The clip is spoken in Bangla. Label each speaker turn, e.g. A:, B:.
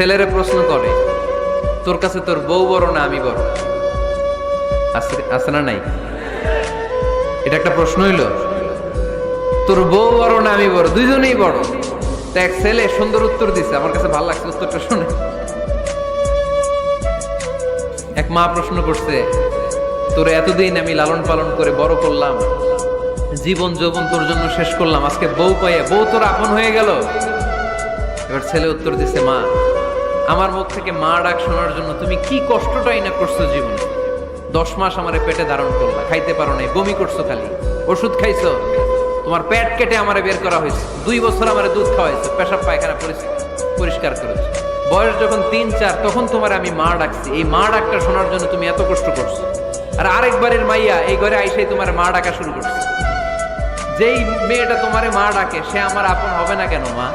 A: ছেলেরা প্রশ্ন করে, তোর কাছে তোর বউ বড় না আমি বড়? আছে না নাই? এটা একটা প্রশ্ন হইল। তোর বউ বড় না আমি বড়? দুইজনেই বড়। তা এক ছেলে সুন্দর উত্তর দিছে, আমার কাছে ভালো লাগছে উত্তরটা শুনে। এক মা প্রশ্ন করছে, তোর এতদিন আমি লালন পালন করে বড় করলাম, জীবন যৌবন তোর জন্য শেষ করলাম, আজকে বউ পাইয়া বউ তোর আপন হয়ে গেল। এবার ছেলে উত্তর দিছে, মা আমার মুখ থেকে মা ডাক শোনার জন্য তুমি কি কষ্টটাই না করছো জীবনে। 10 মাস আমারে পেটে ধারণ করলা, খাইতে পারো নাই, বমি করছো, খালি ওষুধ খাইছো, তোমার পেট কেটে আমারে বের করা হয়েছে, 2 বছর আমারে দুধ খাওয়াইছো, পেশাব পায়খানা পরিষ্কার করেছো, বয়স যখন 3-4 তখন তোমার আমি মা ডাকছি, এই মা ডাকটা শোনার জন্য তুমি এত কষ্ট করছো। আর আরেকবারের মাইয়া এই ঘরে আইসাই তোমার মা ডাকা শুরু করছে। যেই মেয়েটা তোমারে মা ডাকে সে আমার আপন হবে না কেন মা?